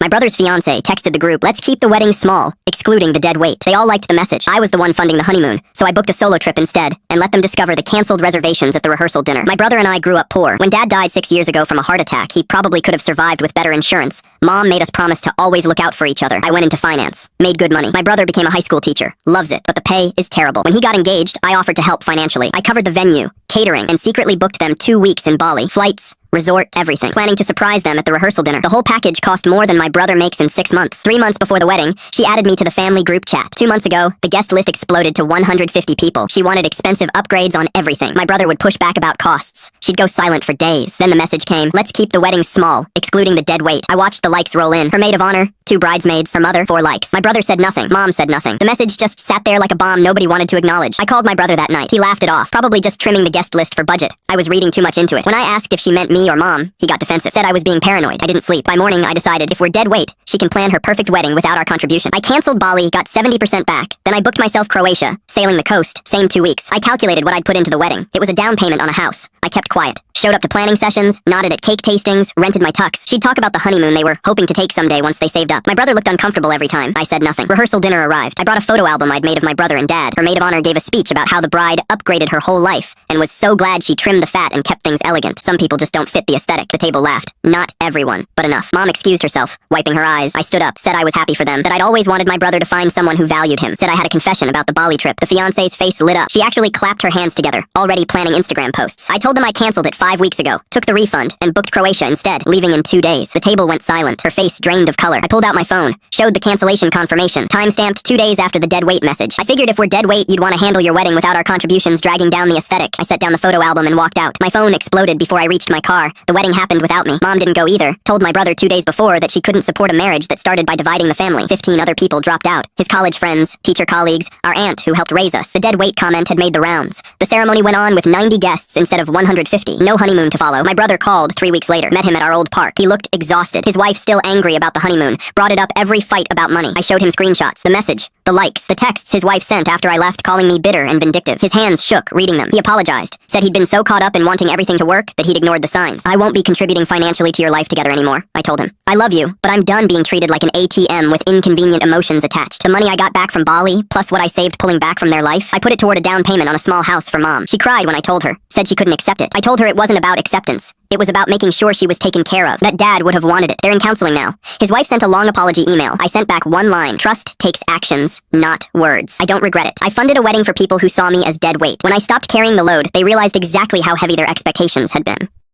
My brother's fiancé texted the group, "Let's keep the wedding small, excluding the dead weight." They all liked the message. I was the one funding the honeymoon, so I booked a solo trip instead and let them discover the canceled reservations at the rehearsal dinner. My brother and I grew up poor. When Dad died 6 years ago from a heart attack, he probably could have survived with better insurance. Mom made us promise to always look out for each other. I went into finance, made good money. My brother became a high school teacher, loves it, but the pay is terrible. When he got engaged, I offered to help financially. I covered the venue, catering, and secretly booked them 2 weeks in Bali. Flights, resort, everything. Planning to surprise them at the rehearsal dinner. The whole package cost more than my brother makes in 6 months. 3 months before the wedding, she added me to the family group chat. 2 months ago, the guest list exploded to 150 people. She wanted expensive upgrades on everything. My brother would push back about costs. She'd go silent for days. Then the message came, "Let's keep the wedding small, excluding the dead weight." I watched the likes roll in. Her maid of honor, 2 bridesmaids, her mother, 4 likes. My brother said nothing. Mom said nothing. The message just sat there like a bomb nobody wanted to acknowledge. I called my brother that night. He laughed it off, probably just trimming the guest list for budget. I was reading too much into it. When I asked if she meant me or Mom, he got defensive. Said I was being paranoid. I didn't sleep. By morning, I decided if we're dead weight, she can plan her perfect wedding without our contribution. I canceled Bali, got 70% back. Then I booked myself Croatia, sailing the coast, same 2 weeks. I calculated what I'd put into the wedding. It was a down payment on a house. I kept quiet. Showed up to planning sessions, nodded at cake tastings, rented my tux. She'd talk about the honeymoon they were hoping to take someday once they saved up. My brother looked uncomfortable every time. I said nothing. Rehearsal dinner arrived. I brought a photo album I'd made of my brother and Dad. Her maid of honor gave a speech about how the bride upgraded her whole life and was so glad she trimmed the fat and kept things elegant. Some people just don't fit the aesthetic. The table laughed. Not everyone, but enough. Mom excused herself, wiping her eyes. I stood up, said I was happy for them, that I'd always wanted my brother to find someone who valued him. Said I had a confession about the Bali trip. The fiancé's face lit up. She actually clapped her hands together, already planning Instagram posts. I told them I canceled it 5 weeks ago, took the refund, and booked Croatia instead, leaving in 2 days. The table went silent, her face drained of color. I pulled out my phone, showed the cancellation confirmation, time-stamped 2 days after the dead weight message. I figured if we're dead weight, you'd want to handle your wedding without our contributions dragging down the aesthetic. I set down the photo album and walked out. My phone exploded before I reached my car. The wedding happened without me. Mom didn't go either. Told my brother 2 days before that she couldn't support a marriage that started by dividing the family. 15 other people dropped out. His college friends, teacher colleagues, our aunt who helped raise us. The dead weight comment had made the rounds. The ceremony went on with 90 guests instead of 150. No honeymoon to follow. My brother called 3 weeks later. Met him at our old park. He looked exhausted. His wife still angry about the honeymoon. Brought it up every fight about money. I showed him screenshots, the message, the likes, the texts his wife sent after I left calling me bitter and vindictive. His hands shook reading them. He apologized. Said he'd been so caught up in wanting everything to work that he'd ignored the signs. "I won't be contributing financially to your life together anymore," I told him. "I love you, but I'm done being treated like an ATM with inconvenient emotions attached. The money I got back from Bali, plus what I saved pulling back from their life, I put it toward a down payment on a small house for Mom." She cried when I told her. Said she couldn't accept it. I told her it wasn't about acceptance. It was about making sure she was taken care of. That Dad would have wanted it. They're in counseling now. His wife sent a long apology email. I sent back one line. "Trust takes actions, not words. I don't regret it." I funded a wedding for people who saw me as dead weight. When I stopped carrying the load, they realized exactly how heavy their expectations had been.